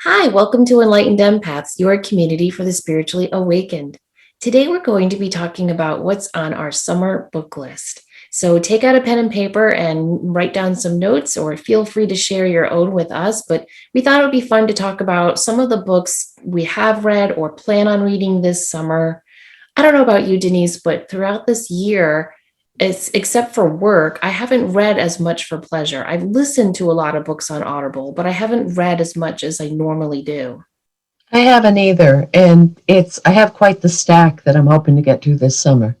Hi, welcome to Enlightened Empaths, your community for the spiritually awakened. Today, we're going to be talking about what's on our summer book list. So, take out a pen and paper and write down some notes, or feel free to share your own with us. But we thought it would be fun to talk about some of the books we have read or plan on reading this summer. I don't know about you, Denise, but throughout this year, except for work, I haven't read as much for pleasure. I've listened to a lot of books on Audible, but I haven't read as much as I normally do. I haven't either, and I have quite the stack that I'm hoping to get to this summer.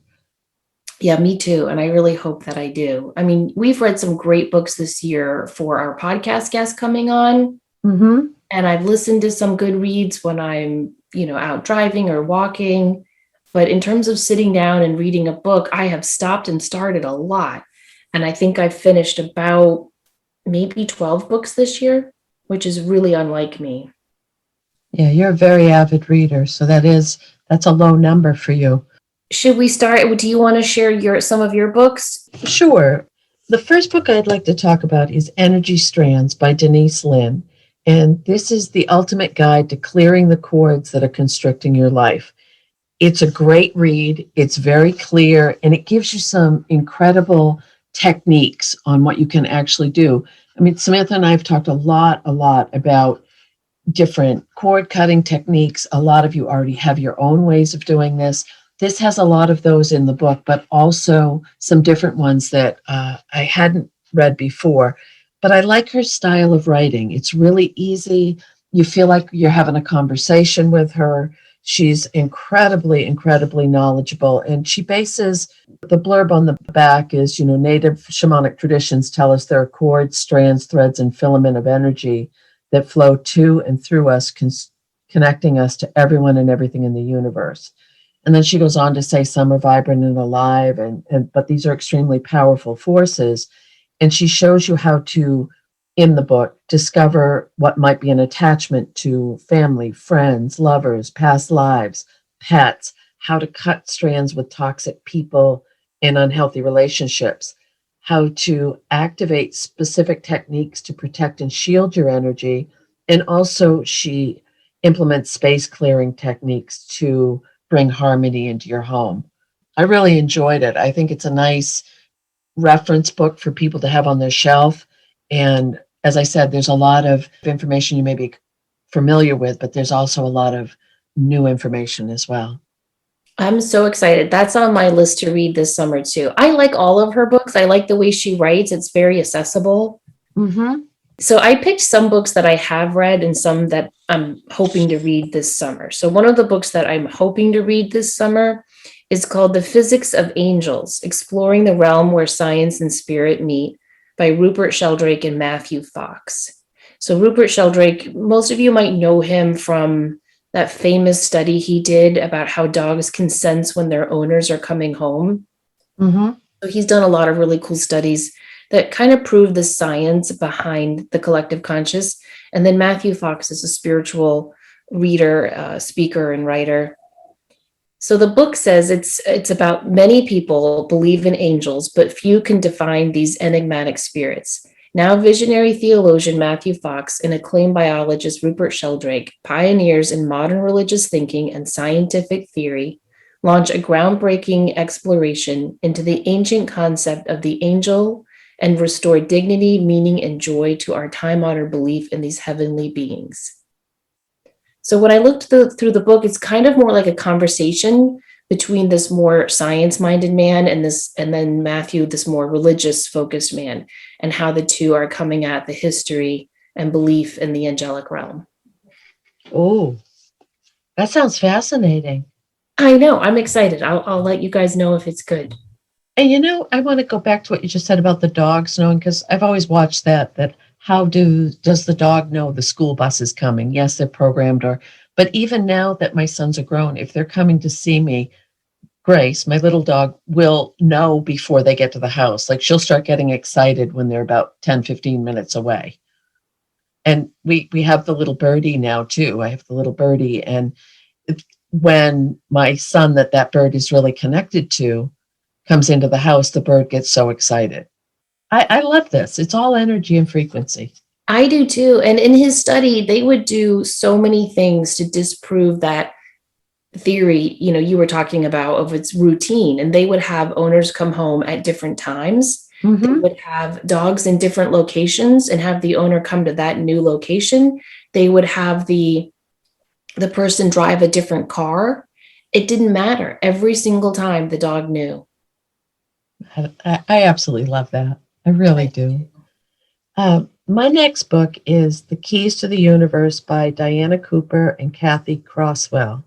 Yeah, me too. And I really hope that I do. I mean, we've read some great books this year for our podcast guests coming on. Mm-hmm. And I've listened to some good reads when I'm out driving or walking. But in terms of sitting down and reading a book, I have stopped and started a lot. And I think I've finished about maybe 12 books this year, which is really unlike me. Yeah, you're a very avid reader, so that's a low number for you. Should we start? Do you want to share some of your books? Sure. The first book I'd like to talk about is Energy Strands by Denise Lynn. And this is the ultimate guide to clearing the cords that are constricting your life. It's a great read. It's very clear, and it gives you some incredible techniques on what you can actually do. I mean, Samantha and I have talked a lot about different cord cutting techniques. A lot of you already have your own ways of doing this. This has a lot of those in the book, but also some different ones that I hadn't read before. But I like her style of writing. It's really easy. You feel like you're having a conversation with her. She's incredibly knowledgeable. And she bases the blurb on the back is, native shamanic traditions tell us there are cords, strands, threads, and filament of energy that flow to and through us, connecting us to everyone and everything in the universe. And then she goes on to say some are vibrant and alive, but these are extremely powerful forces. And she shows you how to, in the book, discover what might be an attachment to family, friends, lovers, past lives, pets, how to cut strands with toxic people and unhealthy relationships, how to activate specific techniques to protect and shield your energy. And also she implements space clearing techniques to bring harmony into your home. I really enjoyed it. I think it's a nice reference book for people to have on their shelf. And as I said, there's a lot of information you may be familiar with, but there's also a lot of new information as well. I'm so excited. That's on my list to read this summer too. I like all of her books. I like the way she writes. It's very accessible. Mm-hmm. So I picked some books that I have read and some that I'm hoping to read this summer. So one of the books that I'm hoping to read this summer is called The Physics of Angels: Exploring the Realm Where Science and Spirit Meet by Rupert Sheldrake and Matthew Fox. So Rupert Sheldrake, most of you might know him from that famous study he did about how dogs can sense when their owners are coming home. Mm-hmm. So he's done a lot of really cool studies that kind of prove the science behind the collective conscious. And then Matthew Fox is a spiritual reader, speaker, and writer. So the book says it's about many people believe in angels, but few can define these enigmatic spirits. Now visionary theologian Matthew Fox and acclaimed biologist Rupert Sheldrake, pioneers in modern religious thinking and scientific theory, launch a groundbreaking exploration into the ancient concept of the angel and restore dignity, meaning, and joy to our time-honored belief in these heavenly beings. So when I looked through the book, it's kind of more like a conversation between this more science-minded man and then Matthew, this more religious-focused man, and how the two are coming at the history and belief in the angelic realm. Oh, that sounds fascinating. I know. I'm excited. I'll let you guys know if it's good. And I want to go back to what you just said about the dogs knowing, because I've always watched that how does the dog know the school bus is coming? Yes, they're programmed, but even now that my sons are grown, if they're coming to see me, Grace, my little dog, will know before they get to the house. Like she'll start getting excited when they're about 10, 15 minutes away. And we have the little birdie now too. I have the little birdie. And when my son that bird is really connected to comes into the house, the bird gets so excited. I love this. It's all energy and frequency. I do too. And in his study, they would do so many things to disprove that theory, you were talking about of its routine. And they would have owners come home at different times. They Mm-hmm. would have dogs in different locations and have the owner come to that new location. They would have the person drive a different car. It didn't matter. Every single time the dog knew. I absolutely love that. I really I do. My next book is The Keys to the Universe by Diana Cooper and Kathy Crosswell.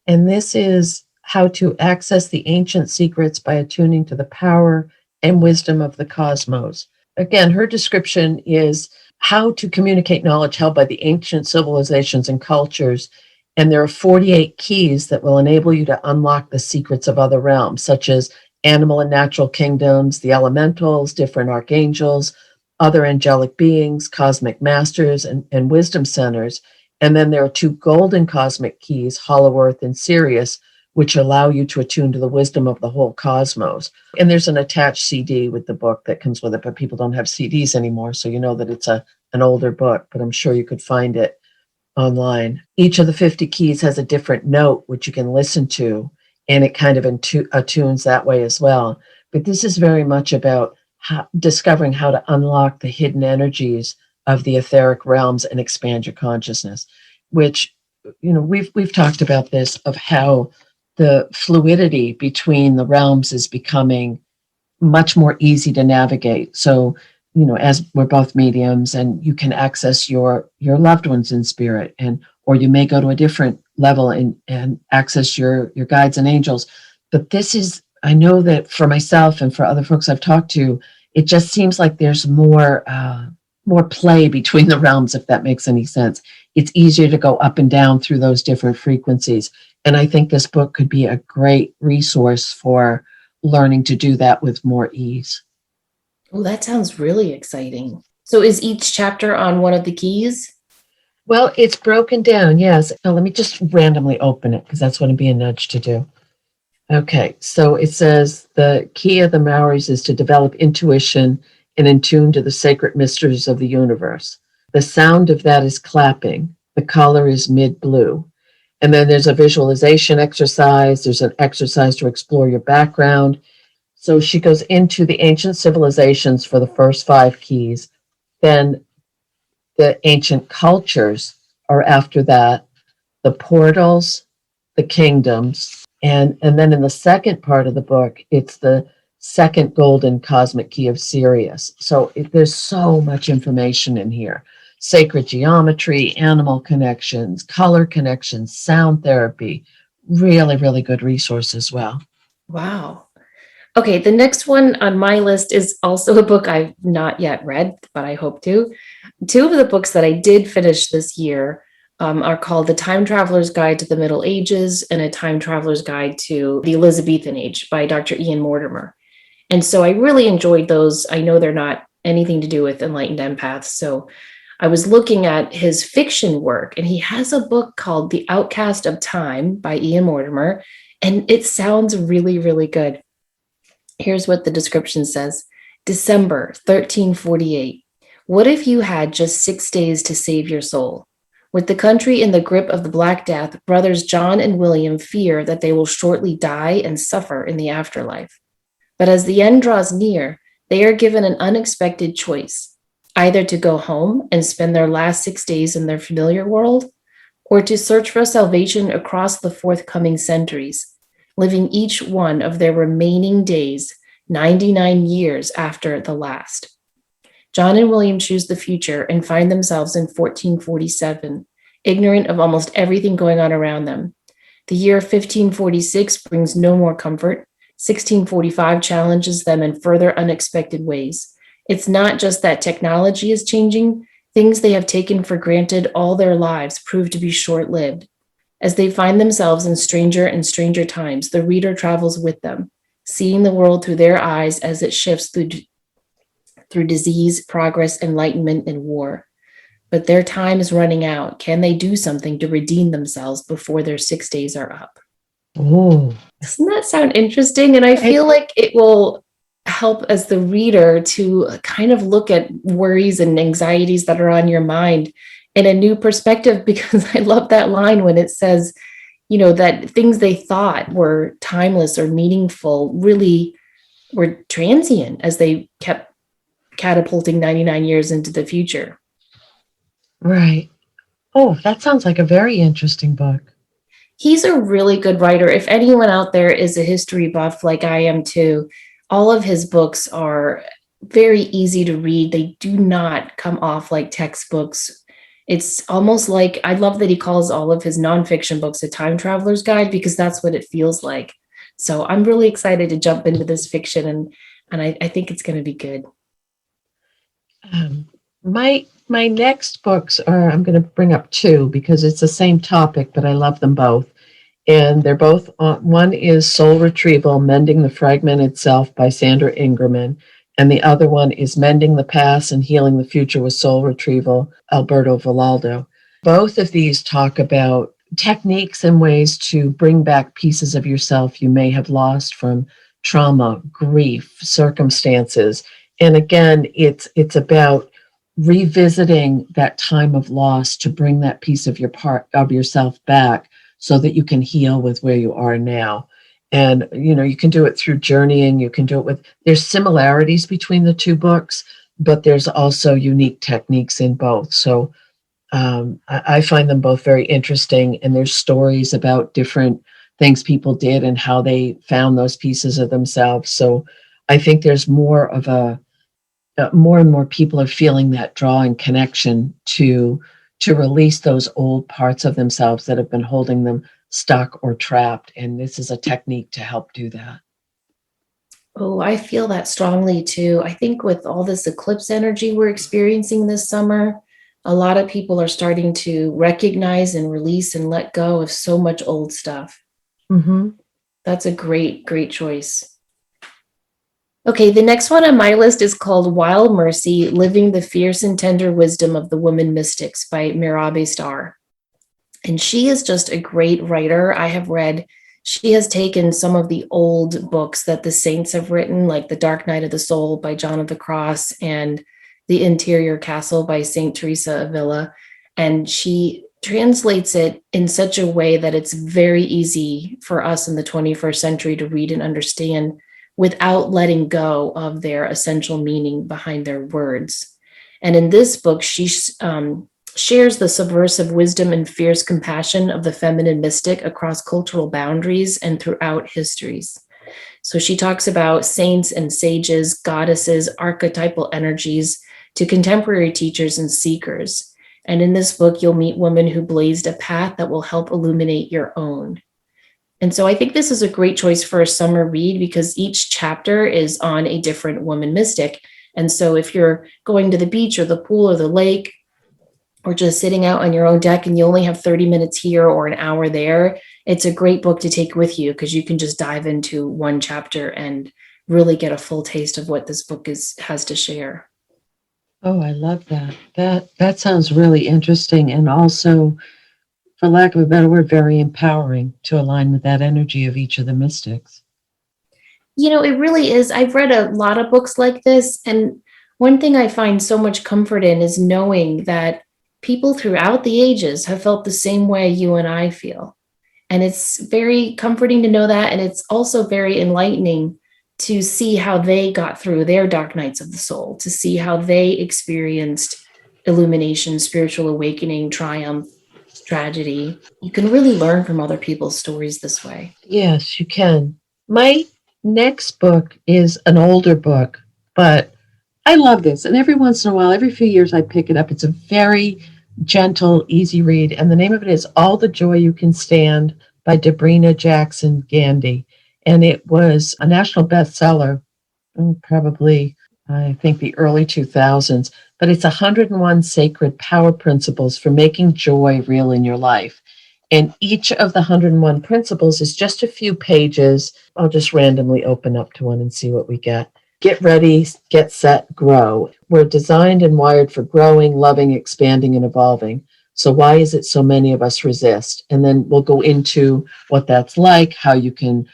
And this is how to access the ancient secrets by attuning to the power and wisdom of the cosmos. Again, her description is how to communicate knowledge held by the ancient civilizations and cultures. And there are 48 keys that will enable you to unlock the secrets of other realms, such as animal and natural kingdoms, the elementals, different archangels, other angelic beings, cosmic masters, and wisdom centers. And then there are two golden cosmic keys, Hollow Earth and Sirius, which allow you to attune to the wisdom of the whole cosmos. And there's an attached CD with the book that comes with it, but people don't have CDs anymore, so you know that it's an older book, but I'm sure you could find it online. Each of the 50 keys has a different note, which you can listen to, and it kind of attunes that way as well. But this is very much about discovering how to unlock the hidden energies of the etheric realms and expand your consciousness, which, we've talked about this, of how the fluidity between the realms is becoming much more easy to navigate. So, as we're both mediums, and you can access your loved ones in spirit, and or you may go to a different level and access your guides and angels. But this is, I know that for myself and for other folks I've talked to, it just seems like there's more play between the realms, if that makes any sense. It's easier to go up and down through those different frequencies. And I think this book could be a great resource for learning to do that with more ease. Oh, that sounds really exciting. So is each chapter on one of the keys? Well, it's broken down, yes. Now, let me just randomly open it because that's what I'm being nudged to do. Okay, so it says the key of the Maoris is to develop intuition and in tune to the sacred mysteries of the universe. The sound of that is clapping. The color is mid-blue. And then there's a visualization exercise. There's an exercise to explore your background. So she goes into the ancient civilizations for the first 5 keys. Then the ancient cultures are after that, the portals, the kingdoms. And then in the second part of the book, it's the second golden cosmic key of Sirius. So there's so much information in here. Sacred geometry, animal connections, color connections, sound therapy. Really, really good resource as well. Wow. Okay, the next one on my list is also a book I've not yet read, but I hope to. Two of the books that I did finish this year are called The Time Traveler's Guide to the Middle Ages and A Time Traveler's Guide to the Elizabethan Age by Dr. Ian Mortimer. And so I really enjoyed those. I know they're not anything to do with enlightened empaths. So I was looking at his fiction work, and he has a book called The Outcast of Time by Ian Mortimer, and it sounds really, really good. Here's what the description says. December 1348. What if you had just 6 days to save your soul? With the country in the grip of the Black Death, brothers John and William fear that they will shortly die and suffer in the afterlife. But as the end draws near, they are given an unexpected choice, either to go home and spend their last 6 days in their familiar world, or to search for salvation across the forthcoming centuries, living each one of their remaining days 99 years after the last. John and William choose the future and find themselves in 1447, ignorant of almost everything going on around them. The year 1546 brings no more comfort. 1645 challenges them in further unexpected ways. It's not just that technology is changing, things they have taken for granted all their lives prove to be short-lived. As they find themselves in stranger and stranger times, the reader travels with them, seeing the world through their eyes as it shifts through disease, progress, enlightenment, and war. But their time is running out. Can they do something to redeem themselves before their 6 days are up? Oh, Doesn't that sound interesting? And I it, feel like it will help as the reader to kind of look at worries and anxieties that are on your mind in a new perspective, because I love that line when it says, that things they thought were timeless or meaningful really were transient as they kept catapulting 99 years into the future. Right. Oh, that sounds like a very interesting book. He's a really good writer. If anyone out there is a history buff like I am too, all of his books are very easy to read. They do not come off like textbooks. It's almost like, I love that he calls all of his nonfiction books a time traveler's guide, because that's what it feels like. So I'm really excited to jump into this fiction, and I think it's going to be good. Um, my next books are, I'm going to bring up two because it's the same topic, but I love them both. And they're both one is Soul Retrieval, Mending the Fragmented Self by Sandra Ingerman. And the other one is Mending the Past and Healing the Future with Soul Retrieval, Alberto Villaldo. Both of these talk about techniques and ways to bring back pieces of yourself you may have lost from trauma, grief, circumstances. And again, it's about revisiting that time of loss to bring that piece of yourself back so that you can heal with where you are now. And, you can do it through journeying. You can do it there's similarities between the two books, but there's also unique techniques in both. So I find them both very interesting. And there's stories about different things people did and how they found those pieces of themselves. So I think there's more and more people are feeling that draw and connection to release those old parts of themselves that have been holding them stuck or trapped. And this is a technique to help do that. Oh, I feel that strongly too. I think with all this eclipse energy we're experiencing this summer, a lot of people are starting to recognize and release and let go of so much old stuff. Mm-hmm. That's a great, great choice. Okay, the next one on my list is called Wild Mercy, Living the Fierce and Tender Wisdom of the Woman Mystics by Mirabe Starr. And she is just a great writer. She has taken some of the old books that the saints have written, like The Dark Night of the Soul by John of the Cross and The Interior Castle by Saint Teresa Avila, and she translates it in such a way that it's very easy for us in the 21st century to read and understand without letting go of their essential meaning behind their words. And in this book, she shares the subversive wisdom and fierce compassion of the feminine mystic across cultural boundaries and throughout histories. So she talks about saints and sages, goddesses, archetypal energies to contemporary teachers and seekers. And in this book, you'll meet women who blazed a path that will help illuminate your own. And so I think this is a great choice for a summer read because each chapter is on a different woman mystic. And so if you're going to the beach or the pool or the lake, or just sitting out on your own deck and you only have 30 minutes here or an hour there, it's a great book to take with you because you can just dive into one chapter and really get a full taste of what this book has to share. Oh, I love that. That sounds really interesting, and also, for lack of a better word, very empowering to align with that energy of each of the mystics. It really is. I've read a lot of books like this, and one thing I find so much comfort in is knowing that people throughout the ages have felt the same way you and I feel. And it's very comforting to know that. And it's also very enlightening to see how they got through their dark nights of the soul, to see how they experienced illumination, spiritual awakening, triumph, tragedy. You can really learn from other people's stories this way. Yes, you can. My next book is an older book, but I love this. And every once in a while, every few years, I pick it up. It's a very gentle, easy read. And the name of it is All the Joy You Can Stand by Debrina Jackson Gandy. And it was a national bestseller, probably, I think, the early 2000s. But it's 101 sacred power principles for making joy real in your life. And each of the 101 principles is just a few pages. I'll just randomly open up to one and see what we get. Get ready, get set, grow. We're designed and wired for growing, loving, expanding, and evolving. So why is it so many of us resist? And then we'll go into what that's like, how you can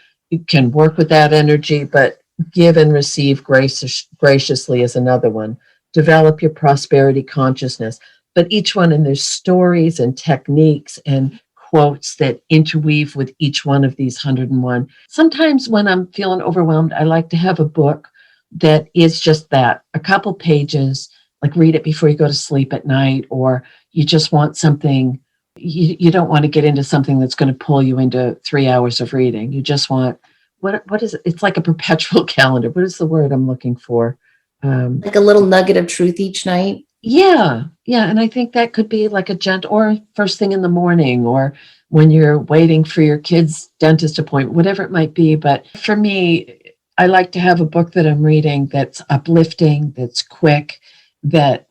work with that energy. But Give and receive graciously is another one. Develop your prosperity consciousness. But each one, and there's stories and techniques and quotes that interweave with each one of these 101. Sometimes when I'm feeling overwhelmed, I like to have a book that is just that, a couple pages, like read it before you go to sleep at night, or you just want something, you don't want to get into something that's going to pull you into 3 hours of reading. You just want, what is it? It's like a perpetual calendar. What is the word I'm looking for? Like a little nugget of truth each night. Yeah, yeah. And I think that could be like a or first thing in the morning, or when you're waiting for your kid's dentist appointment, whatever it might be. But for me, I like to have a book that I'm reading that's uplifting, that's quick, that,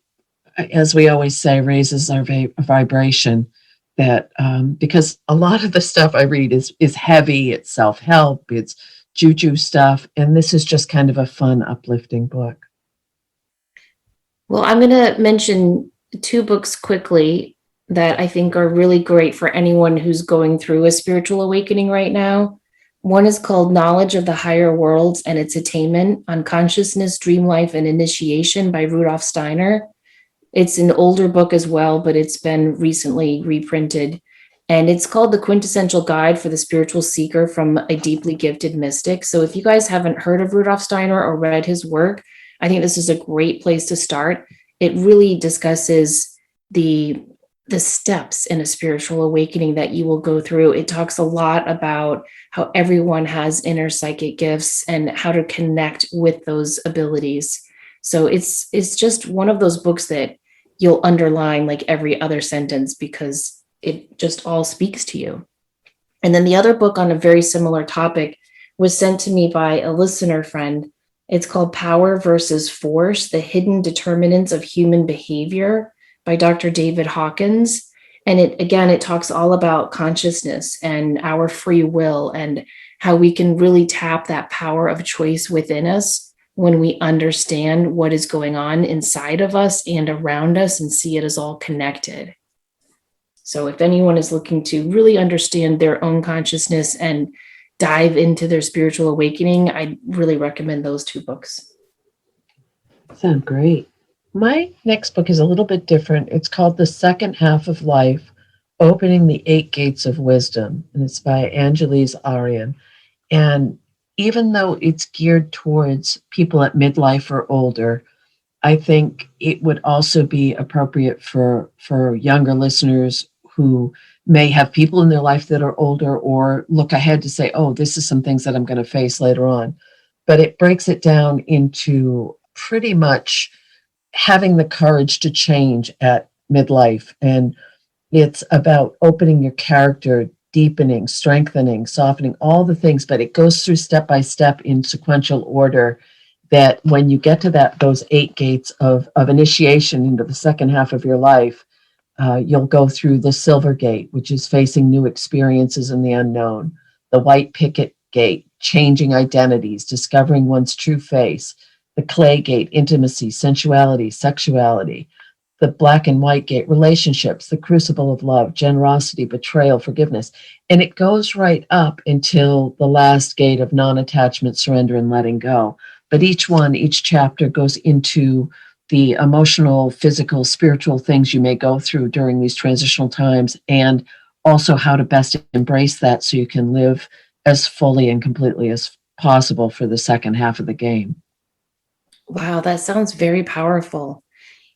as we always say, raises our vibration. That because a lot of the stuff I read is heavy, it's self-help, it's juju stuff, and this is just kind of a fun, uplifting book. Well, I'm going to mention two books quickly that I think are really great for anyone who's going through a spiritual awakening right now. One is called Knowledge of the Higher Worlds and Its Attainment on Consciousness, Dream Life, and Initiation by Rudolf Steiner. It's an older book as well, but it's been recently reprinted. And it's called The Quintessential Guide for the Spiritual Seeker from a Deeply Gifted Mystic. So if you guys haven't heard of Rudolf Steiner or read his work, I think this is a great place to start. It really discusses the steps in a spiritual awakening that you will go through. It talks a lot about how everyone has inner psychic gifts and how to connect with those abilities. So it's just one of those books that you'll underline like every other sentence because it just all speaks to you. And then the other book on a very similar topic was sent to me by a listener friend. It's called Power versus Force, The Hidden Determinants of Human Behavior by Dr. David Hawkins. And it talks all about consciousness and our free will and how we can really tap that power of choice within us when we understand what is going on inside of us and around us and see it as all connected. So if anyone is looking to really understand their own consciousness and dive into their spiritual awakening, I really recommend those two books. Sound great. My next book is a little bit different. It's called The Second Half of Life, Opening the Eight Gates of Wisdom, and it's by Angelise Arian. And even though it's geared towards people at midlife or older, I think it would also be appropriate for younger listeners who may have people in their life that are older or look ahead to say, oh, this is some things that I'm going to face later on. But it breaks it down into pretty much having the courage to change at midlife. And it's about opening your character, deepening, strengthening, softening, all the things, but it goes through step by step in sequential order, that when you get to those eight gates of initiation into the second half of your life, you'll go through the silver gate, which is facing new experiences in the unknown, the white picket gate, changing identities, discovering one's true face, the clay gate, intimacy, sensuality, sexuality, the black and white gate, relationships, the crucible of love, generosity, betrayal, forgiveness. And it goes right up until the last gate of non-attachment, surrender, and letting go. But each chapter goes into the emotional, physical, spiritual things you may go through during these transitional times, and also how to best embrace that so you can live as fully and completely as possible for the second half of the game. Wow, that sounds very powerful.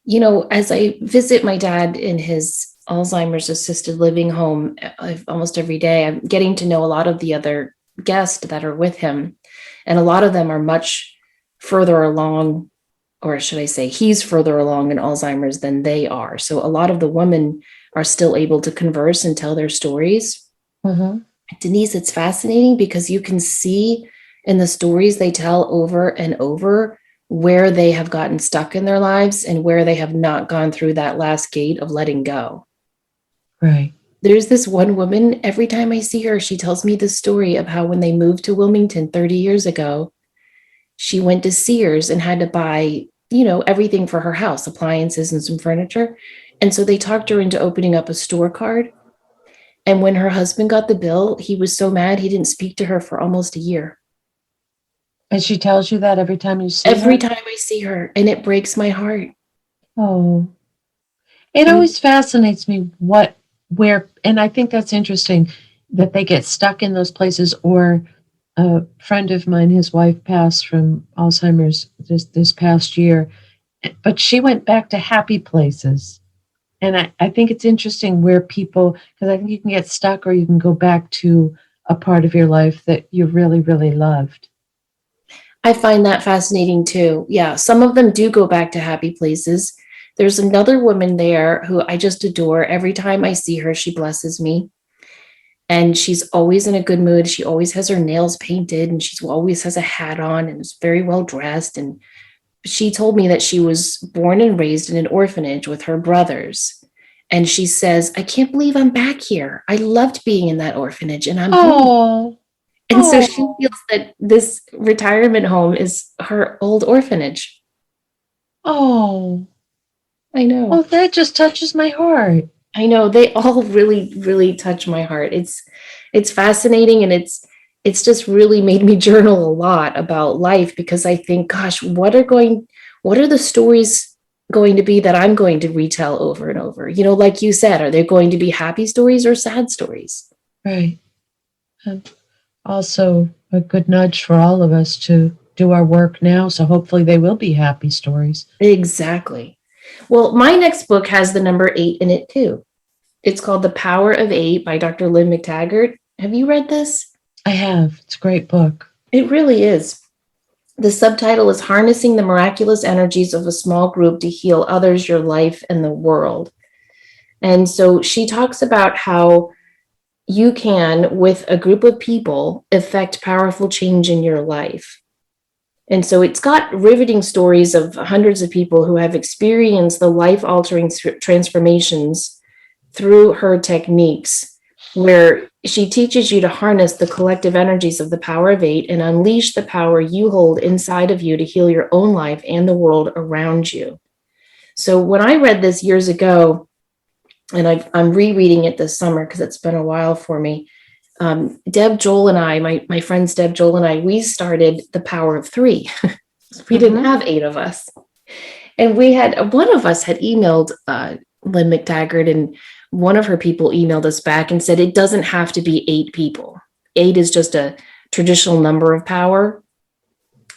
You know, as I visit my dad in his Alzheimer's assisted living home almost every day, I'm getting to know a lot of the other guests that are with him. And a lot of them are much further along, or should I say, he's further along in Alzheimer's than they are. So a lot of the women are still able to converse and tell their stories. Mm-hmm. Denise, it's fascinating because you can see in the stories they tell over and over where they have gotten stuck in their lives and where they have not gone through that last gate of letting go. Right. There's this one woman, every time I see her, she tells me this story of how when they moved to Wilmington 30 years ago, she went to Sears and had to buy, everything for her house, appliances and some furniture. And so they talked her into opening up a store card. And when her husband got the bill, he was so mad he didn't speak to her for almost a year. And she tells you that every time you see her? Every time I see her, and it breaks my heart. Oh, it I always fascinates me and I think that's interesting that they get stuck in those places. Or a friend of mine, his wife passed from Alzheimer's this past year, but she went back to happy places. And I think it's interesting where people, because I think you can get stuck or you can go back to a part of your life that you really, really loved. I find that fascinating too. Yeah, some of them do go back to happy places. There's another woman there who I just adore. Every time I see her, she blesses me. And she's always in a good mood. She always has her nails painted and she always has a hat on and is very well dressed. And she told me that she was born and raised in an orphanage with her brothers. And she says, I can't believe I'm back here. I loved being in that orphanage and I'm home. Oh, And so she oh, feels that this retirement home is her old orphanage. oh, I oh, know. that just touches my heart. I know. They all really, really touch my heart. It's fascinating and it's just really made me journal a lot about life because I think, gosh, what are the stories going to be that I'm going to retell over and over? You know, like you said, are there going to be happy stories or sad stories? Right. And also a good nudge for all of us to do our work now. So hopefully they will be happy stories. Exactly. Well, my next book has the number 8 in it too. It's called The Power of Eight by Dr. Lynn McTaggart. Have you read this? I have. It's a great book. It really is. The subtitle is Harnessing the Miraculous Energies of a Small Group to Heal Others, Your Life, and the World. And so she talks about how you can, with a group of people, effect powerful change in your life. And so it's got riveting stories of hundreds of people who have experienced the life altering transformations through her techniques, where she teaches you to harness the collective energies of the power of 8 and unleash the power you hold inside of you to heal your own life and the world around you. So when I read this years ago, and I'm rereading it this summer because it's been a while for me. Deb Joel and I, my friends Deb Joel and I, we started the Power of 3. We didn't have 8 of us. And one of us had emailed Lynn McTaggart, and one of her people emailed us back and said, it doesn't have to be 8 people. 8 is just a traditional number of power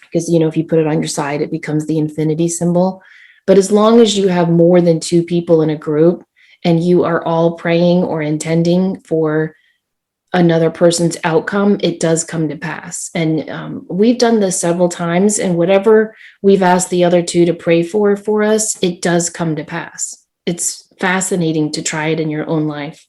because, you know, if you put it on your side, it becomes the infinity symbol. But as long as you have more than 2 people in a group and you are all praying or intending for another person's outcome, it does come to pass. And we've done this several times, and whatever we've asked the other 2 to pray for us, it does come to pass. It's fascinating to try it in your own life.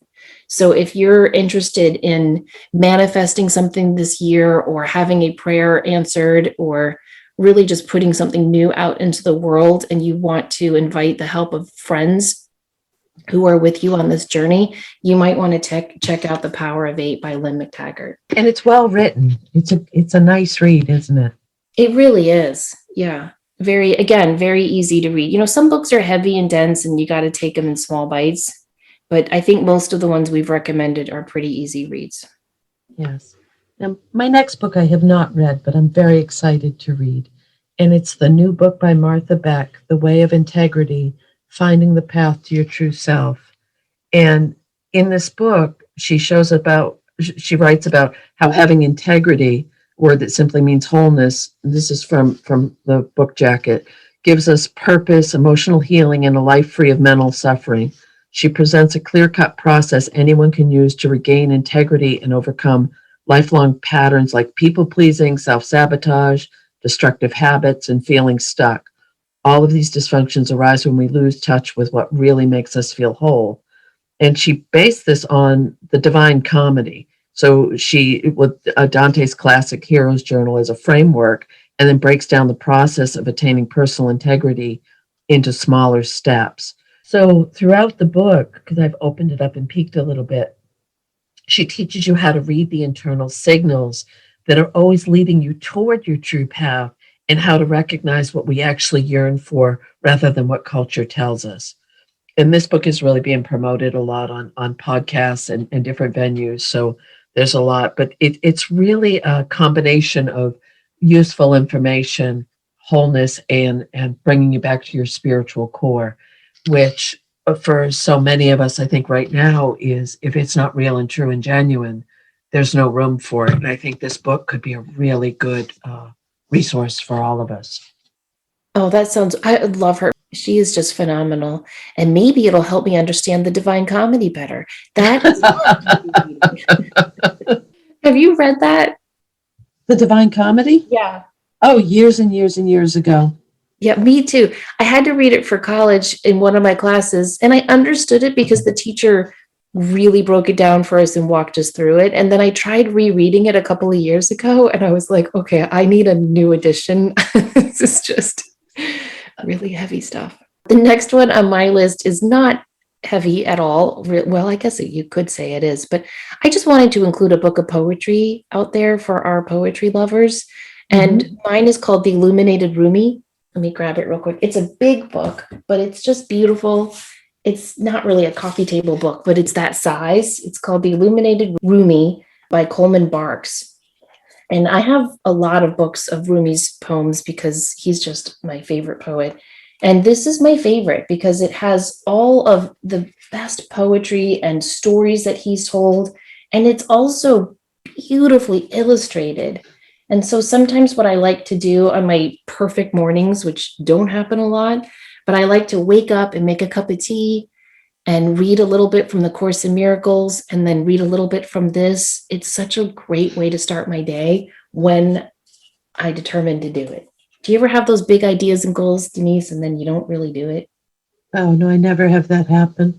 So if you're interested in manifesting something this year or having a prayer answered or really just putting something new out into the world and you want to invite the help of friends who are with you on this journey, you might want to check out The Power of 8 by Lynn McTaggart. And it's well written. It's a nice read, isn't it? It really is. Yeah. Very easy to read. You know, some books are heavy and dense and you got to take them in small bites, but I think most of the ones we've recommended are pretty easy reads. Yes. Now, my next book I have not read, but I'm very excited to read. And it's the new book by Martha Beck, The Way of Integrity, Finding the Path to Your True Self. And in this book, she writes about how having integrity, a word that simply means wholeness, this is from the book jacket, gives us purpose, emotional healing, and a life free of mental suffering. She presents a clear-cut process anyone can use to regain integrity and overcome lifelong patterns like people-pleasing, self-sabotage, destructive habits, and feeling stuck. All of these dysfunctions arise when we lose touch with what really makes us feel whole. And she based this on the Divine Comedy. So she, with Dante's classic Hero's Journal as a framework, and then breaks down the process of attaining personal integrity into smaller steps. So throughout the book, because I've opened it up and peeked a little bit, she teaches you how to read the internal signals that are always leading you toward your true path and how to recognize what we actually yearn for rather than what culture tells us. And this book is really being promoted a lot on podcasts and different venues. So there's a lot, but it's really a combination of useful information, wholeness, and bringing you back to your spiritual core, which for so many of us, I think right now is if it's not real and true and genuine, there's no room for it. And I think this book could be a really good resource for all of us. Oh, I love her. She is just phenomenal. And maybe it'll help me understand the Divine Comedy better. That is Have you read that? The Divine Comedy? Yeah. Oh, years and years and years ago. Yeah, me too. I had to read it for college in one of my classes, and I understood it because the teacher really broke it down for us and walked us through it. And then I tried rereading it a couple of years ago, and I was like, okay, I need a new edition. This is just really heavy stuff. The next one on my list is not heavy at all. Well, I guess you could say it is, but I just wanted to include a book of poetry out there for our poetry lovers. And mine is called The Illuminated Rumi. Let me grab it real quick. It's a big book, but it's just beautiful. It's not really a coffee table book, but it's that size. It's called The Illuminated Rumi by Coleman Barks. And I have a lot of books of Rumi's poems because he's just my favorite poet. And this is my favorite because it has all of the best poetry and stories that he's told. And it's also beautifully illustrated. And so sometimes what I like to do on my perfect mornings, which don't happen a lot, but I like to wake up and make a cup of tea and read a little bit from the Course in Miracles and then read a little bit from this. It's such a great way to start my day when I determine to do it. Do you ever have those big ideas and goals, Denise, and then you don't really do it? Oh, no, I never have that happen.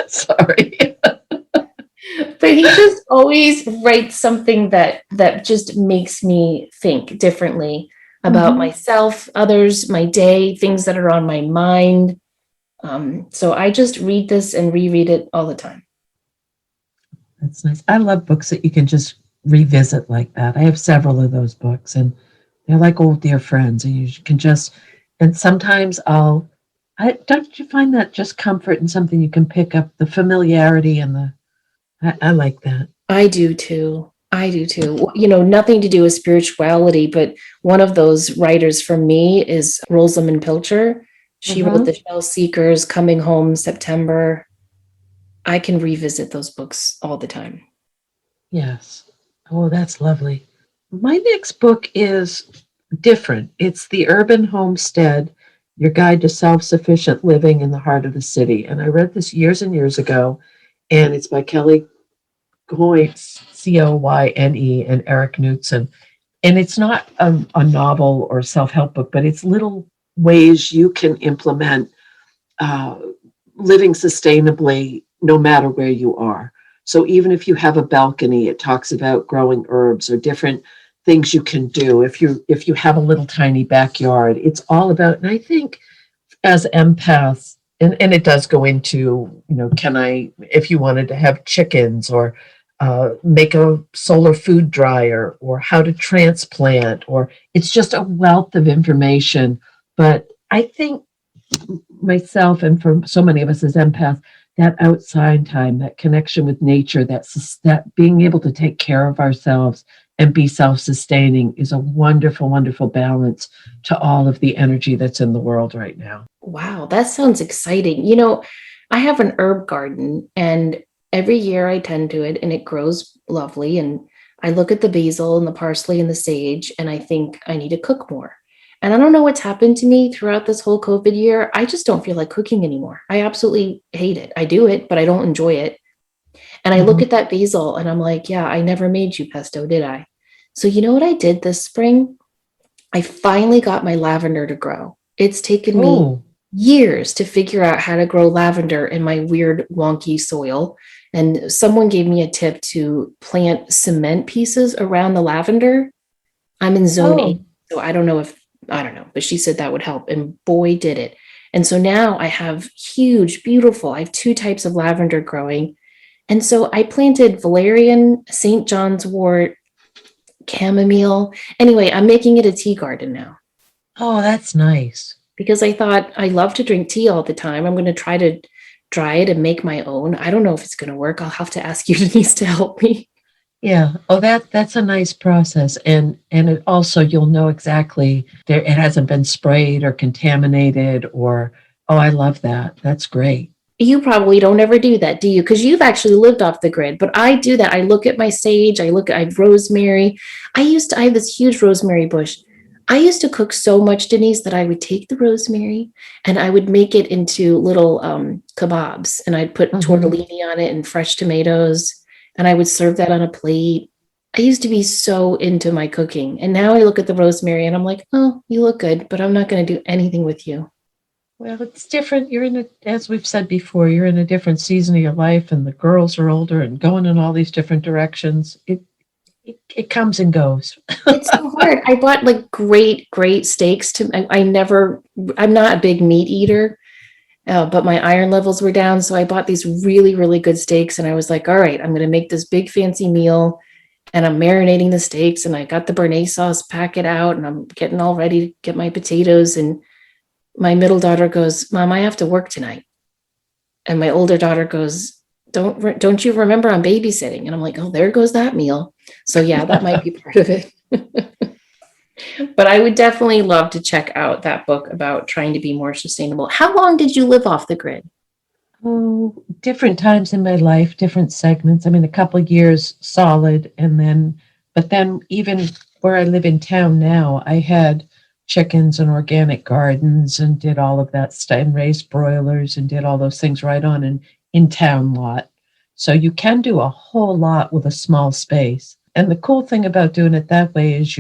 Sorry. But he just always writes something that just makes me think differently about myself, others, my day, things that are on my mind. So I just read this and reread it all the time. That's nice. I love books that you can just revisit like that. I have several of those books, and they're like old dear friends, and you can just, and sometimes don't you find that just comfort in something you can pick up, the familiarity and I like that. I do too. I do too. You know, nothing to do with spirituality, but one of those writers for me is Rosamund Pilcher. She wrote The Shell Seekers, Coming Home, September. I can revisit those books all the time. Yes. Oh, that's lovely. My next book is different. It's The Urban Homestead, Your Guide to Self-Sufficient Living in the Heart of the City. And I read this years and years ago, and it's by Kelly Coyne, Coyne, and Eric Knudsen. And it's not a novel or self-help book, but it's little ways you can implement living sustainably no matter where you are. So even if you have a balcony, it talks about growing herbs or different things you can do. If you have a little tiny backyard, it's all about, and I think as empaths, and it does go into, if you wanted to have chickens or make a solar food dryer or how to transplant, or it's just a wealth of information. But I think myself and for so many of us as empaths, that outside time, that connection with nature, that being able to take care of ourselves and be self-sustaining is a wonderful, wonderful balance to all of the energy that's in the world right now. Wow, that sounds exciting. You know, I have an herb garden and every year I tend to it and it grows lovely. And I look at the basil and the parsley and the sage and I think I need to cook more. And I don't know what's happened to me throughout this whole COVID year. I just don't feel like cooking anymore. I absolutely hate it. I do it, but I don't enjoy it. And I look at that basil and I'm like, yeah, I never made you pesto, did I? So you know what I did this spring? I finally got my lavender to grow. It's taken me years to figure out how to grow lavender in my weird, wonky soil. And someone gave me a tip to plant cement pieces around the lavender. I'm in zone 8, so I don't know, but she said that would help. And boy, did it. And so now I have I have 2 types of lavender growing. And so I planted valerian, St. John's wort, chamomile. Anyway, I'm making it a tea garden now. Oh, that's nice. Because I thought I love to drink tea all the time. I'm going to try to dry it and make my own. I don't know if it's going to work. I'll have to ask you, Denise, to help me. Yeah. Oh, that's a nice process. And it also you'll know exactly there it hasn't been sprayed or contaminated or oh, I love that. That's great. You probably don't ever do that, do you? Because you've actually lived off the grid, but I do that. I look at my sage, I have rosemary. I have this huge rosemary bush. I used to cook so much, Denise, that I would take the rosemary and I would make it into little kebabs, and I'd put Hmm. tortellini on it and fresh tomatoes, and I would serve that on a plate. I used to be so into my cooking, and now I look at the rosemary and I'm like, oh, you look good, but I'm not going to do anything with you. Well, it's different. You're in a, as we've said before, you're in a different season of your life, and the girls are older and going in all these different directions. It comes and goes. It's so hard. I bought like great steaks I never, I'm not a big meat eater, but my iron levels were down. So I bought these really good steaks and I was like, all right, I'm going to make this big fancy meal and I'm marinating the steaks and I got the Béarnaise sauce packet out and I'm getting all ready to get my potatoes. And my middle daughter goes, Mom, I have to work tonight. And my older daughter goes, don't you remember I'm babysitting? And I'm like, oh, there goes that meal. So yeah, that might be part of it. But I would definitely love to check out that book about trying to be more sustainable. How long did you live off the grid? Oh, different times in my life, different segments. I mean, a couple of years solid, and then, but then even where I live in town now, I had chickens and organic gardens and did all of that stuff and raised broilers and did all those things right on an in town lot. So you can do a whole lot with a small space. And the cool thing about doing it that way is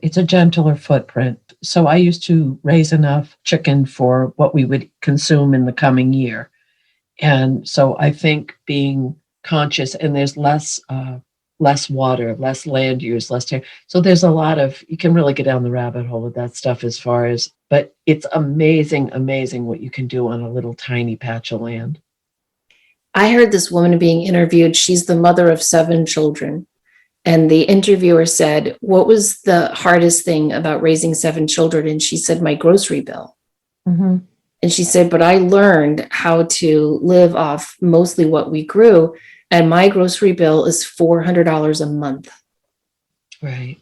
it's a gentler footprint. So I used to raise enough chicken for what we would consume in the coming year, and so I think being conscious, and there's less water, less land use, less time. So there's a lot of you can really get down the rabbit hole with that stuff as far as, but it's amazing what you can do on a little tiny patch of land. I heard this woman being interviewed. She's the mother of 7 children. And the interviewer said, what was the hardest thing about raising 7 children? And she said, my grocery bill. Hmm. And she said, but I learned how to live off mostly what we grew. And my grocery bill is $400 a month. Right.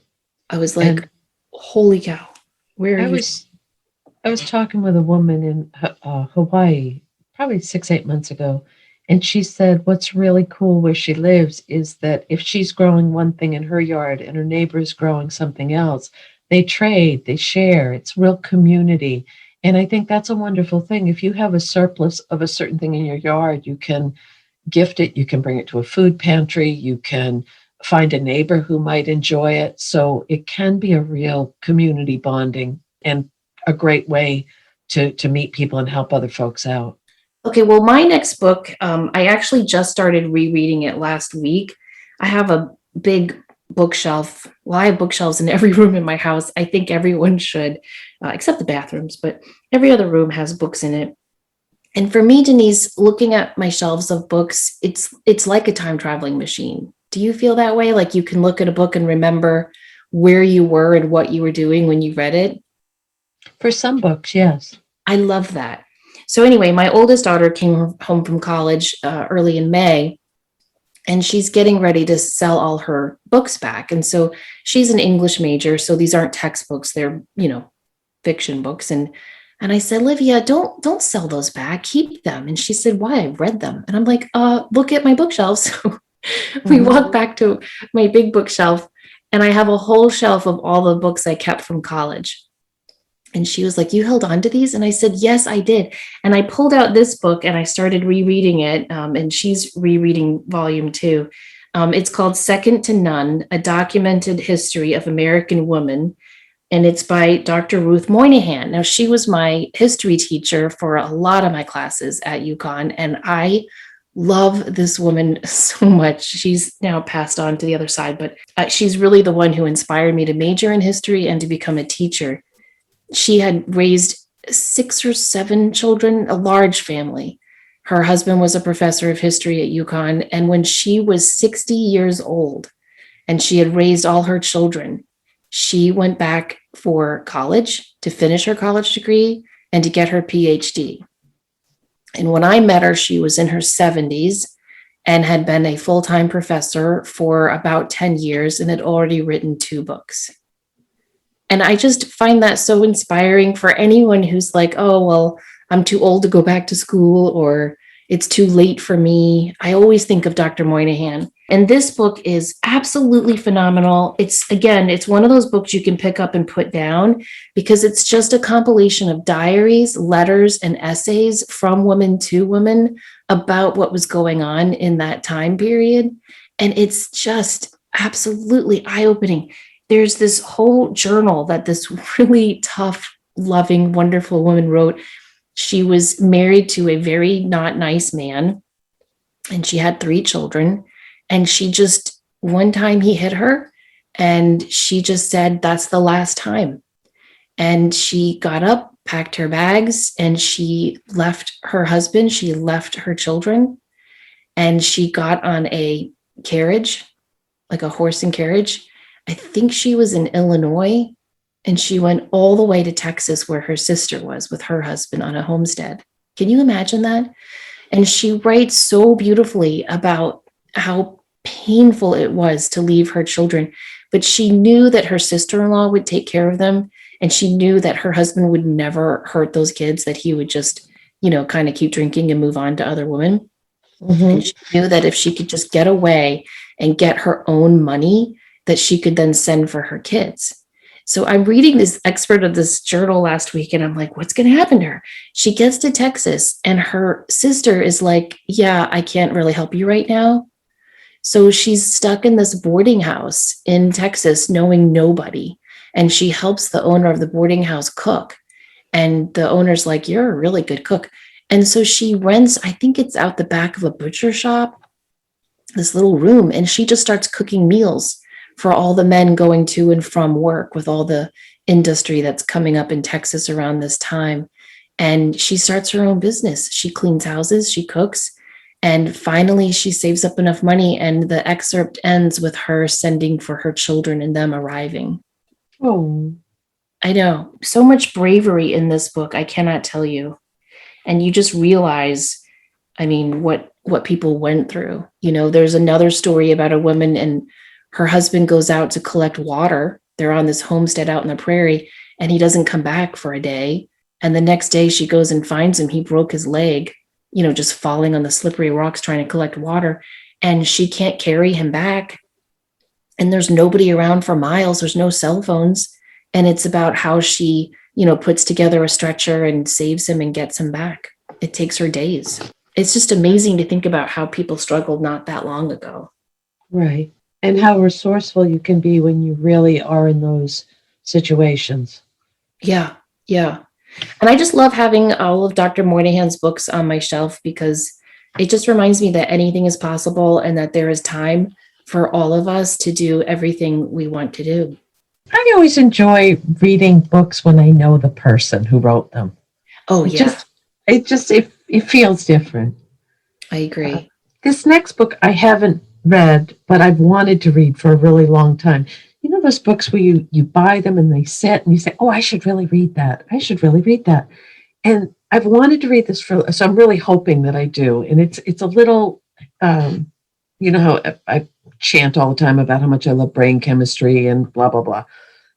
I was like, And holy cow, where are I you? was I was talking with a woman in Hawaii probably 6, 8 months ago, and she said what's really cool where she lives is that if she's growing one thing in her yard and her neighbor's growing something else, they trade, they share. It's real community. And I think that's a wonderful thing. If you have a surplus of a certain thing in your yard, you can gift it, you can bring it to a food pantry, you can find a neighbor who might enjoy it. So it can be a real community bonding and a great way to meet people and help other folks out. Okay, well, my next book, I actually just started rereading it last week. I have a big bookshelf. Well, I have bookshelves in every room in my house. I think everyone should, except the bathrooms, but every other room has books in it. And for me, Denise, looking at my shelves of books, it's like a time traveling machine. Do you feel that way? Like you can look at a book and remember where you were and what you were doing when you read it? For some books, yes. I love that. So anyway, my oldest daughter came home from college early in May, and she's getting ready to sell all her books back. And so she's an English major, so these aren't textbooks; they're fiction books. And I said, Livia, don't sell those back. Keep them. And she said, why? I've read them. And I'm like, look at my bookshelves. We Hmm. walk back to my big bookshelf, and I have a whole shelf of all the books I kept from college. And she was like, you held on to these? And I said, yes, I did. And I pulled out this book and I started rereading it. And she's rereading volume 2. It's called Second to None, A Documented History of American Women. And it's by Dr. Ruth Moynihan. Now, she was my history teacher for a lot of my classes at UConn. And I love this woman so much. She's now passed on to the other side, but she's really the one who inspired me to major in history and to become a teacher. She had raised 6 or 7 children, a large family. Her husband was a professor of history at UConn. And when she was 60 years old and she had raised all her children, she went back for college to finish her college degree and to get her PhD. And when I met her, she was in her 70s. and had been a full-time professor for about 10 years and had already written 2 books. And I just find that so inspiring for anyone who's like, oh, well, I'm too old to go back to school, or it's too late for me. I always think of Dr. Moynihan. And this book is absolutely phenomenal. It's one of those books you can pick up and put down because it's just a compilation of diaries, letters, and essays from women to women about what was going on in that time period. And it's just absolutely eye-opening. There's this whole journal that this really tough, loving, wonderful woman wrote. She was married to a very not nice man, and she had 3 children. And she just, one time he hit her, and she just said, that's the last time. And she got up, packed her bags, and she left her husband, she left her children, and she got on a carriage, like a horse and carriage. I think she was in Illinois, and she went all the way to Texas where her sister was with her husband on a homestead. Can you imagine that? And she writes so beautifully about how painful it was to leave her children, but she knew that her sister-in-law would take care of them, and she knew that her husband would never hurt those kids, that he would just, kind of keep drinking and move on to other women. Mm-hmm. And she knew that if she could just get away and get her own money, that she could then send for her kids. So I'm reading this excerpt of this journal last week, and I'm like, what's going to happen to her? She gets to Texas, and her sister is like, yeah, I can't really help you right now. So she's stuck in this boarding house in Texas, knowing nobody. And she helps the owner of the boarding house cook. And the owner's like, you're a really good cook. And so she rents, I think it's out the back of a butcher shop, this little room, and she just starts cooking meals for all the men going to and from work with all the industry that's coming up in Texas around this time. And she starts her own business. She cleans houses, she cooks, and finally she saves up enough money, and the excerpt ends with her sending for her children and them arriving. Oh, I know, so much bravery in this book, I cannot tell you. And you just realize, what people went through. There's another story about a woman, and her husband goes out to collect water. They're on this homestead out in the prairie, and he doesn't come back for a day. And the next day she goes and finds him. He broke his leg, just falling on the slippery rocks trying to collect water. And she can't carry him back. And there's nobody around for miles. There's no cell phones. And it's about how she, puts together a stretcher and saves him and gets him back. It takes her days. It's just amazing to think about how people struggled not that long ago. right. And how resourceful you can be when you really are in those situations. Yeah, yeah. And I just love having all of Dr. Moynihan's books on my shelf because it just reminds me that anything is possible and that there is time for all of us to do everything we want to do. I always enjoy reading books when I know the person who wrote them. Oh, yeah. It feels different. I agree. This next book I haven't read, but I've wanted to read for a really long time. You know those books where you buy them and they sit and you say, oh, I should really read that. I should really read that. And I've wanted to read this so I'm really hoping that I do. And it's a little, how I chant all the time about how much I love brain chemistry and blah, blah, blah.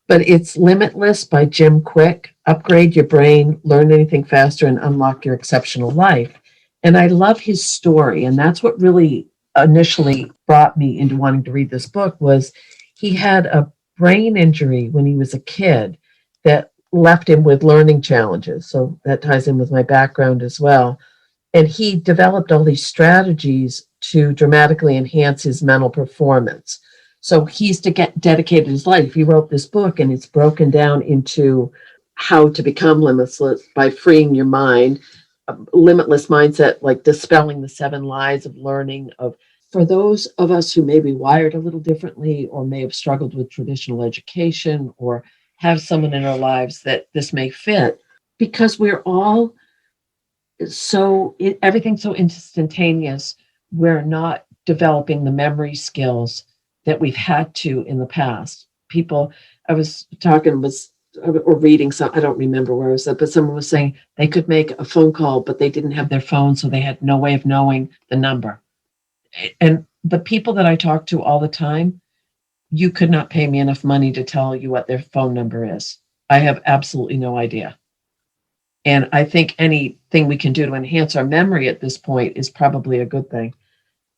But it's Limitless by Jim Quick. Upgrade your brain, learn anything faster, and unlock your exceptional life. And I love his story. And that's what really initially brought me into wanting to read this book was he had a brain injury when he was a kid that left him with learning challenges. So that ties in with my background as well. And he developed all these strategies to dramatically enhance his mental performance. So he's dedicated his life. He wrote this book and it's broken down into how to become limitless by freeing your mind, a limitless mindset, like dispelling the 7 lies of learning for those of us who may be wired a little differently or may have struggled with traditional education or have someone in our lives that this may fit, because we're all everything's so instantaneous. We're not developing the memory skills that we've had to in the past. I was reading I don't remember where I was at, but someone was saying they could make a phone call, but they didn't have their phone, so they had no way of knowing the number. And the people that I talk to all the time, you could not pay me enough money to tell you what their phone number is. I have absolutely no idea. And I think anything we can do to enhance our memory at this point is probably a good thing.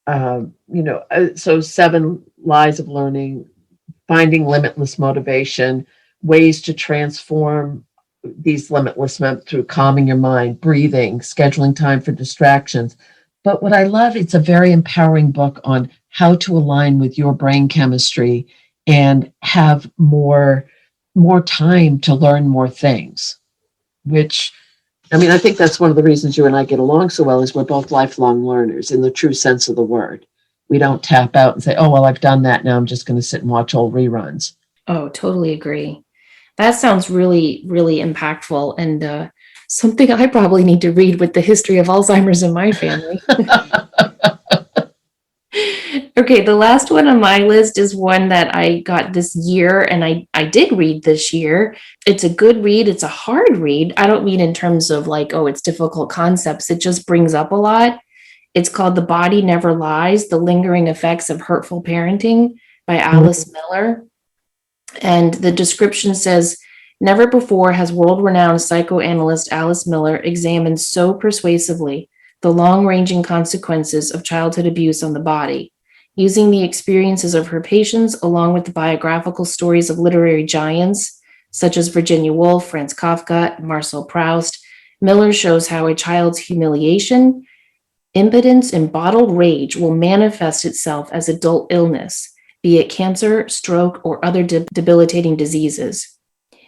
So 7 lies of learning, finding limitless motivation, ways to transform these limitless through calming your mind, breathing, scheduling time for distractions. But what I love, it's a very empowering book on how to align with your brain chemistry and have more time to learn more things, which I think that's one of the reasons you and I get along so well is we're both lifelong learners in the true sense of the word. We don't tap out and say, oh, well, I've done that. Now I'm just going to sit and watch old reruns. Oh, totally agree. That sounds really, really impactful, and something I probably need to read with the history of Alzheimer's in my family. Okay, the last one on my list is one that I got this year, and I did read this year. It's a good read. It's a hard read. I don't mean in terms of like, oh, it's difficult concepts. It just brings up a lot. It's called The Body Never Lies: The Lingering Effects of Hurtful Parenting by Alice Miller. And the description says, never before has world-renowned psychoanalyst Alice Miller examined so persuasively the long-ranging consequences of childhood abuse on the body. Using the experiences of her patients, along with the biographical stories of literary giants, such as Virginia Woolf, Franz Kafka, and Marcel Proust, Miller shows how a child's humiliation, impotence, and bottled rage will manifest itself as adult illness, be it cancer, stroke, or other debilitating diseases.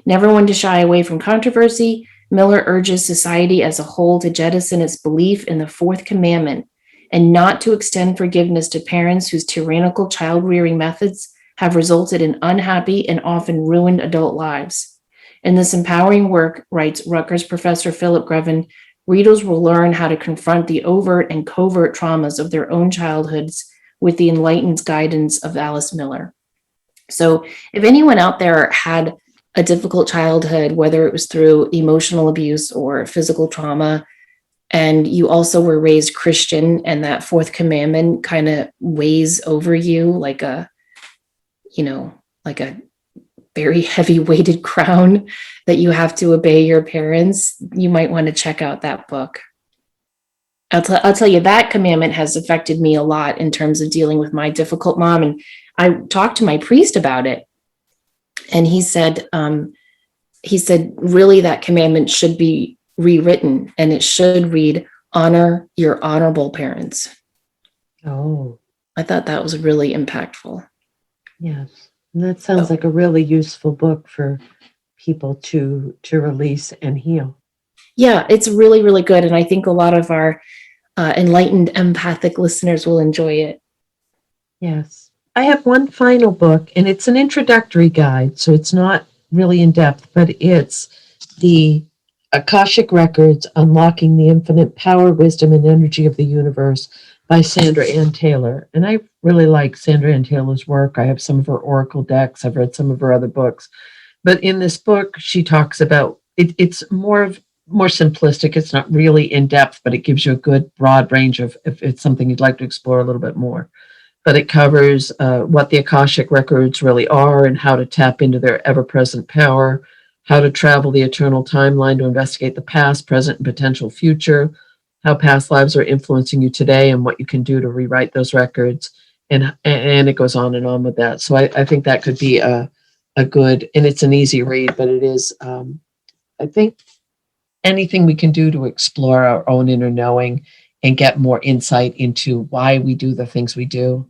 Never one to shy away from controversy, Miller urges society as a whole to jettison its belief in the fourth commandment and not to extend forgiveness to parents whose tyrannical child-rearing methods have resulted in unhappy and often ruined adult lives. In this empowering work, writes Rutgers professor Philip Grevin, readers will learn how to confront the overt and covert traumas of their own childhoods with the enlightened guidance of Alice Miller. So if anyone out there had a difficult childhood, whether it was through emotional abuse or physical trauma, and you also were raised Christian and that fourth commandment kind of weighs over you like a very heavy weighted crown that you have to obey your parents, you might want to check out that book. I'll tell you, that commandment has affected me a lot in terms of dealing with my difficult mom. And I talked to my priest about it. And he said, really, that commandment should be rewritten, and it should read, honor your honorable parents. Oh, I thought that was really impactful. Yes. And that sounds like a really useful book for people to release and heal. Yeah, it's really, really good. And I think a lot of our enlightened, empathic listeners will enjoy it. Yes. I have one final book, and it's an introductory guide, so it's not really in depth, but it's the Akashic Records, Unlocking the Infinite Power, Wisdom, and Energy of the Universe by Sandra Ann Taylor. And I really like Sandra Ann Taylor's work. I have some of her oracle decks. I've read some of her other books. But in this book, she talks about it's more simplistic. It's not really in depth, but it gives you a good broad range of if it's something you'd like to explore a little bit more. But it covers what the Akashic Records really are and how to tap into their ever-present power, how to travel the eternal timeline to investigate the past, present, and potential future, how past lives are influencing you today and what you can do to rewrite those records. And it goes on and on with that. So I think that could be a good, and it's an easy read, but it is, I think, anything we can do to explore our own inner knowing and get more insight into why we do the things we do,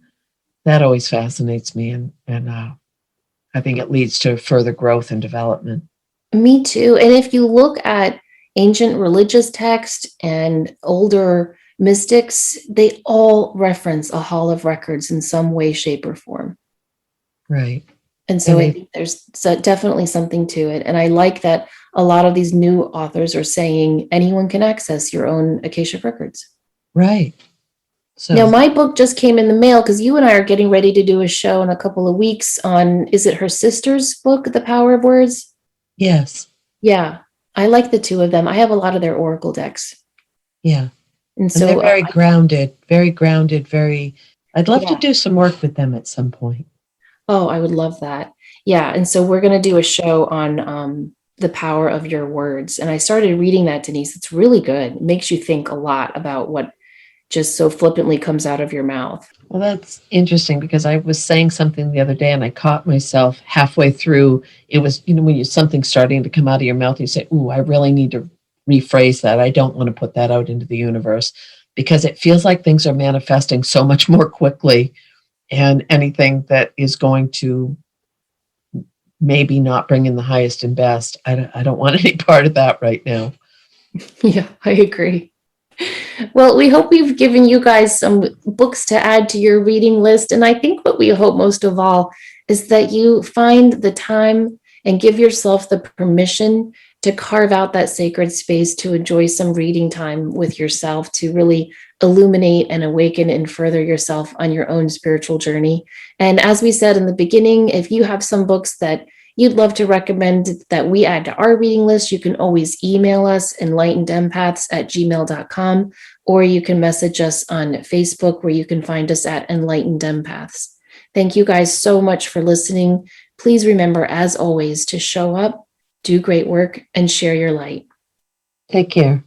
that always fascinates me. And I think it leads to further growth and development. Me too. And if you look at ancient religious text and older mystics, they all reference a hall of records in some way, shape, or form. Right. And so I think there's definitely something to it. And I like that a lot of these new authors are saying anyone can access your own Akashic records. Right. So now, my book just came in the mail because you and I are getting ready to do a show in a couple of weeks on, is it her sister's book, The Power of Words? Yes. Yeah. I like the two of them. I have a lot of their oracle decks. Yeah. And And so, they're very grounded, very grounded, very, I'd love to yeah. do some work with them at some point. Oh, I would love that. Yeah. And so we're going to do a show on the power of your words. And I started reading that, Denise. It's really good. It makes you think a lot about what just so flippantly comes out of your mouth. Well, that's interesting because I was saying something the other day and I caught myself halfway through. It was, when you something starting to come out of your mouth, you say, "Ooh, I really need to rephrase that. I don't want to put that out into the universe," because it feels like things are manifesting so much more quickly, and anything that is going to maybe not bring in the highest and best, I don't want any part of that right now. Yeah, I agree. Well, we hope we've given you guys some books to add to your reading list. And I think what we hope most of all is that you find the time and give yourself the permission to carve out that sacred space to enjoy some reading time with yourself, to really illuminate and awaken and further yourself on your own spiritual journey. And as we said in the beginning, if you have some books that you'd love to recommend that we add to our reading list, you can always email us enlightenedempaths@gmail.com, or you can message us on Facebook where you can find us at Enlightened Empaths. Thank you guys so much for listening. Please remember, as always, to show up, do great work, and share your light. Take care.